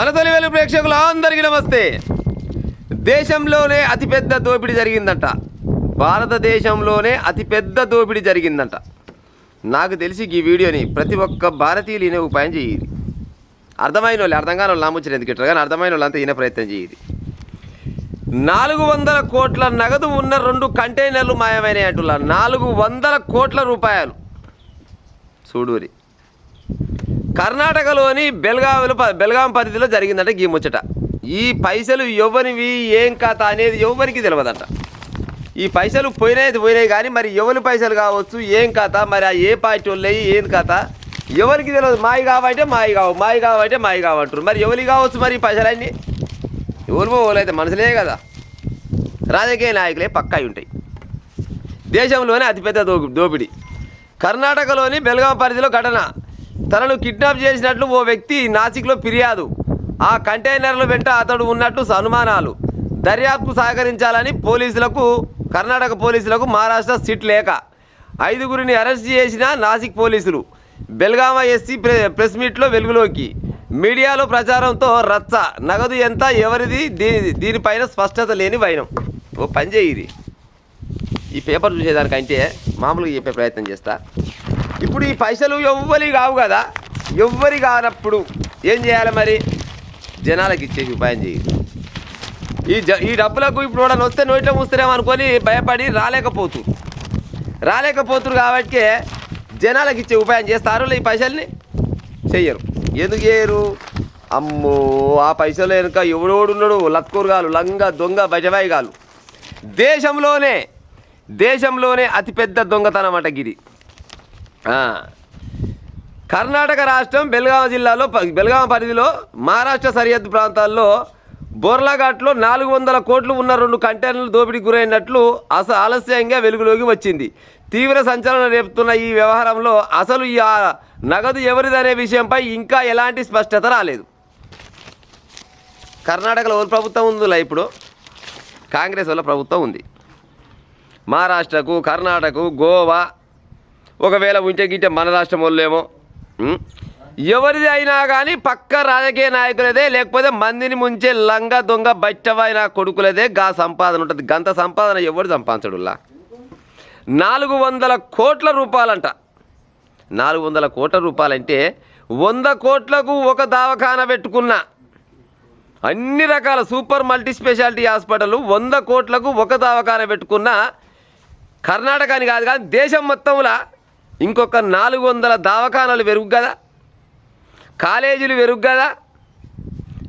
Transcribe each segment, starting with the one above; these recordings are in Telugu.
మన తొలి వెలుగు ప్రేక్షకులు అందరికీ నమస్తే. దేశంలోనే అతిపెద్ద దోపిడీ జరిగిందంట. భారతదేశంలోనే అతిపెద్ద దోపిడీ జరిగిందంట. నాకు తెలిసి ఈ వీడియోని ప్రతి ఒక్క భారతీయులు ఈయన ఉపాయం చేయాలి. అర్థమైన వాళ్ళు అర్థం కాని వాళ్ళు నాముచ్చారు ఎందుకు కానీ అర్థమైన వాళ్ళంతా ఈయన ప్రయత్నం చేయాలి. 400 కోట్ల నగదు ఉన్న 2 కంటైనర్లు మాయమైనాయి అంటున్నా. 400 కోట్ల రూపాయలు. చూడూరి కర్ణాటకలోని బెల్గాం పరిధిలో జరిగిందంట ఈ ముచ్చట. ఈ పైసలు ఎవరివి ఏం కథ అనేది ఎవరికి తెలియదంట. ఈ పైసలు పోయినాయి కానీ మరి ఎవరి పైసలు కావచ్చు ఏం కథ, మరి ఆ ఏ పార్టీ వాళ్ళు ఏం కథ ఎవరికి తెలియదు. మాయి కావంటే మాయి కావంటారు. మరి ఎవరికి కావచ్చు మరి ఈ పైసలన్నీ? ఎవరైతే మనుషులే కదా, రాజకీయ నాయకులే పక్కా ఉంటాయి. దేశంలోనే అతిపెద్ద దోపిడీ. కర్ణాటకలోని బెల్గాం పరిధిలో ఘటన. తనను కిడ్నాప్ చేసినట్లు ఓ వ్యక్తి నాసిక్లో ఫిర్యాదు. ఆ కంటైనర్ల వెంట అతడు ఉన్నట్టు అనుమానాలు. దర్యాప్తు సహకరించాలని కర్ణాటక పోలీసులకు మహారాష్ట్ర సిట్ లేఖ. 5గురిని అరెస్ట్ చేసిన నాసిక్ పోలీసులు. బెల్గామ ఎస్సీ ప్రెస్ మీట్లో వెలుగులోకి. మీడియాలో ప్రచారంతో రచ్చ. నగదు ఎంత, ఎవరిది, దీనిపైన స్పష్టత లేని వైనం. ఓ పని చేయి, ఈ పేపర్ చూసేదానికంటే మామూలుగా చెప్పే ప్రయత్నం చేస్తా. ఇప్పుడు ఈ పైసలు ఎవ్వరి కావు కదా, ఎవ్వరి కానప్పుడు ఏం చేయాలి మరి? జనాలకు ఇచ్చేసి ఉపాయం చేయాలి. ఈ డబ్బులకు ఇప్పుడు వాడని వస్తే నోట్లో మూస్తారేమో అనుకొని భయపడి రాలేకపోతురు కాబట్టి జనాలకు ఇచ్చే ఉపాయం చేస్తారు. ఈ పైసల్ని చెయ్యరు. ఎందుకు చేయరు? అమ్మో, ఆ పైసలు వెనుక ఎవడోడున్నాడు? లత్కూరుగాలు, లంగా దొంగ బజవాయిగాలు. దేశంలోనే అతిపెద్ద దొంగతనం అట గిది. కర్ణాటక రాష్ట్రం బెల్గాం పరిధిలో మహారాష్ట్ర సరిహద్దు ప్రాంతాల్లో బోర్లాఘాట్లో 400 కోట్లు ఉన్న 2 కంటైనర్లు దోపిడీకి గురైనట్లు ఆలస్యంగా వెలుగులోకి వచ్చింది. తీవ్ర సంచలనం రేపుతున్న ఈ వ్యవహారంలో అసలు ఈ నగదు ఎవరిదనే విషయంపై ఇంకా ఎలాంటి స్పష్టత రాలేదు. కర్ణాటకలో వాళ్ళ ప్రభుత్వం ఉందిలా, ఇప్పుడు కాంగ్రెస్ వాళ్ళ ప్రభుత్వం ఉంది. మహారాష్ట్రకు, కర్ణాటకకు, గోవా ఒకవేళ ఉంటే గిట్టే మన రాష్ట్రం వాళ్ళేమో. ఎవరిది అయినా కానీ పక్క రాజకీయ నాయకులదే, లేకపోతే మందిని ముంచే లంగా దొంగ బట్టవైన కొడుకులదే గా సంపాదన ఉంటుంది. గంత సంపాదన ఎవరు సంపాదించడులా? 400 కోట్ల రూపాయలంట. 400 కోట్ల రూపాయలంటే 100 కోట్లకు ఒక దవాఖాన పెట్టుకున్న అన్ని రకాల సూపర్ మల్టీ స్పెషాలిటీ హాస్పిటల్ 100 కోట్లకు ఒక దవాఖాన పెట్టుకున్న కర్ణాటకని కాదు కానీ దేశం మొత్తంలో ఇంకొక 400 దవాఖానాలు వెరుగు కదా, కాలేజీలు వెరుగు కదా.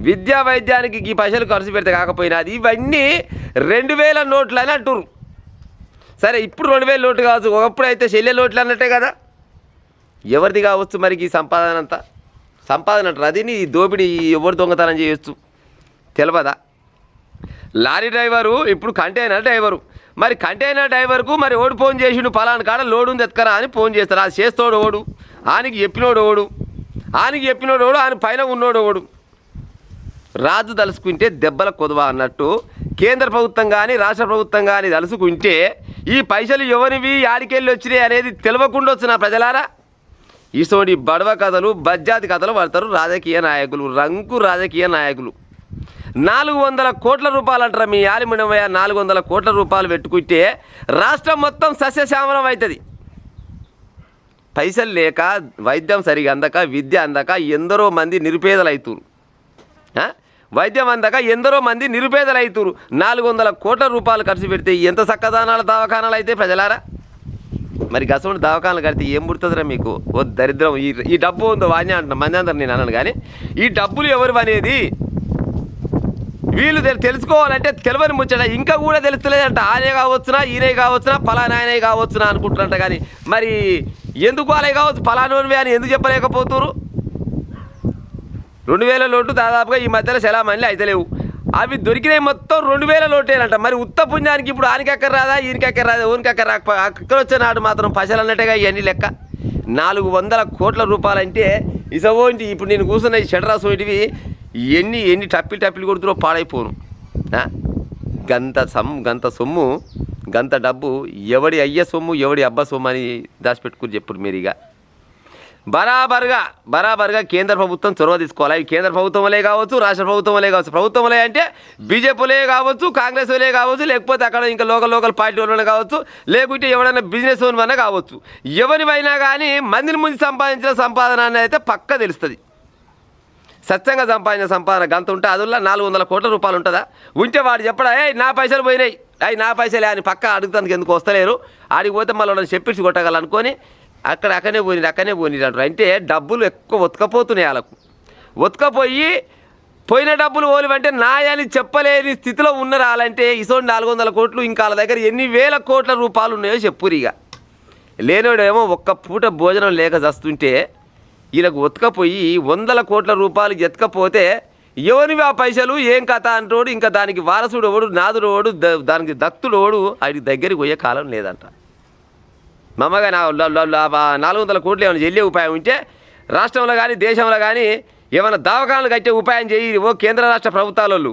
విద్యా వైద్యానికి ఈ పైసలు ఖర్చు పెడితే కాకపోయినా అది ఇవన్నీ 2000 నోట్లు అని అంటున్నారు. సరే, ఇప్పుడు 2000 నోట్లు కావచ్చు, ఒకప్పుడు అయితే చెల్లె నోట్లు అన్నట్టే కదా. ఎవరిది కావచ్చు మరి ఈ సంపాదన అంతా? సంపాదన అంటారు. అది నీ దోపిడీ ఎవరు దొంగతనం చేయొచ్చు తెలియదా? లారీ డ్రైవరు ఇప్పుడు కంటైనర్ డ్రైవరు. మరి కంటైనర్ డ్రైవర్కు మరి ఓడి ఫోన్ చేసిండు, పలానా కాడ లోడు ఉంది ఎత్తుకరా అని ఫోన్ చేస్తారు. అది చేస్తోడు ఓడు, ఆనికి చెప్పినోడు ఓడు, ఆయన పైన ఉన్నోడు ఓడు. రాజు తలుసుకుంటే దెబ్బల కొదవా అన్నట్టు కేంద్ర ప్రభుత్వం కానీ రాష్ట్ర ప్రభుత్వం కానీ తలుసుకుంటే ఈ పైసలు ఎవరివి, యాడికెళ్ళి వచ్చినాయి అనేది తెలియకుండా వచ్చిన ప్రజలారా. ఇటువంటి బడవ కథలు, బజ్జాతి కథలు పడతారు రాజకీయ నాయకులు, రంకు రాజకీయ నాయకులు. 400 కోట్ల రూపాయలు అంటారా మీ యాలిమిడమయ్య? 400 కోట్ల రూపాయలు పెట్టుకుంటే రాష్ట్రం మొత్తం సస్యశ్యామలం అవుతుంది. పైసలు లేక, వైద్యం సరిగా అందక, విద్య అందక ఎందరో మంది నిరుపేదలు అవుతురు. వైద్యం అందక ఎందరో మంది నిరుపేదలు అవుతురు. 400 కోట్ల రూపాయలు ఖర్చు పెడితే ఎంత చక్కదానాల దవాఖానాలు అయితే ప్రజలారా. మరి గసండి దవాఖానాలు కడితే ఏం పుడుతుందిరా మీకు? ఓ దరిద్రం. ఈ డబ్బు ఉందో వాణ్య అంటున్నా, మంది అందరు నేను అన్నాను కానీ ఈ డబ్బులు ఎవరు అనేది వీళ్ళు తెలుసుకోవాలంటే తెలియని ముచ్చట. ఇంకా కూడా తెలుస్తలేదంట. ఆయనే కావచ్చునా, ఈయనే కావచ్చునా, పలానా ఆయనే కావచ్చునా అనుకుంటున్నారంట. కానీ మరి ఎందుకు వాళ్ళే కావచ్చు, పలానోనివే అని ఎందుకు చెప్పలేకపోతున్నారు? 2000 లోటు దాదాపుగా ఈ మధ్యలో చలామణి అయితే లేవు. అవి దొరికినాయి మొత్తం 2000 లోటేనంట. మరి ఉత్త పుణ్యానికి ఇప్పుడు ఆనికెక్కర రాదా, ఈయనకెక్కర రాదా, ఊనికెక్కర అక్కడ వచ్చే నాడు మాత్రం పైసలు అన్నట్టుగా ఇవన్నీ లెక్క. 400 కోట్ల రూపాయలు అంటే ఇసోంటి ఇప్పుడు నేను కూర్చున్న ఈ షెడ్రాస్ వంటివి ఎన్ని టప్పిలు కొడుతురో పాడైపోను. గంత సొమ్ము, గంత డబ్బు ఎవడి అయ్య సొమ్ము, ఎవడి అబ్బ సొమ్ము అని దాచిపెట్టుకుని చెప్పుడు మీరు. ఇక బరాబర్గా కేంద్ర ప్రభుత్వం చొరవ తీసుకోవాలి. అవి కేంద్ర ప్రభుత్వం వల్లే కావచ్చు, రాష్ట్ర ప్రభుత్వం వల్లే కావచ్చు. ప్రభుత్వం వల్లే అంటే బీజేపీలే కావచ్చు, కాంగ్రెస్ వాళ్ళే కావచ్చు, లేకపోతే అక్కడ ఇంకా లోకల్ పార్టీ వాళ్ళనే కావచ్చు, లేకుంటే ఎవరైనా బిజినెస్ వల్ల కావచ్చు. ఎవరివైనా కానీ మందిని ముందు సంపాదించిన సంపాదన అనేది అయితే పక్కా తెలుస్తుంది. సత్యంగా సంపాదించిన సంపాదన గంత ఉంటే అదుల్లో 400 కోట్ల రూపాయలు ఉంటుందా? ఉంటే వాడు చెప్పడా నా పైసలు పోయినాయి, నా పైసలే అని పక్క అడుగుతానికి ఎందుకు వస్తలేరు, ఆడికి పోతే మళ్ళీ వాళ్ళని చెప్పించి కొట్టగలనుకొని అక్కడనే పోయినారు అంటారు. అంటే డబ్బులు ఎక్కువ ఒతకపోతున్నాయి వాళ్ళకు. పోయిన డబ్బులు ఓలివంటే నాయని చెప్పలేని స్థితిలో ఉన్నారు వాళ్ళంటే. ఇసోండి 400 కోట్లు ఇంకా వాళ్ళ దగ్గర ఎన్ని వేల కోట్ల రూపాయలు ఉన్నాయో చెప్పురిగా. లేనోడేమో ఒక్క పూట భోజనం లేక చస్తుంటే వీళ్ళకు ఒతకపోయి 100 కోట్ల రూపాయలు ఎతకపోతే ఎవరివి ఆ పైసలు ఏం కథ అంటోడు, ఇంకా దానికి వారసుడు ఓడు, నాదుడు ఓడు, దానికి దత్తుడు ఓడు వాడికి దగ్గరికి పోయే కాలం లేదంట. మామగా 400 కోట్లు ఏమైనా చెల్లే ఉపాయం ఉంటే రాష్ట్రంలో కానీ దేశంలో కానీ ఏమైనా దవాఖానాలు కట్టే ఉపాయం చేయి ఓ కేంద్ర రాష్ట్ర ప్రభుత్వాలు.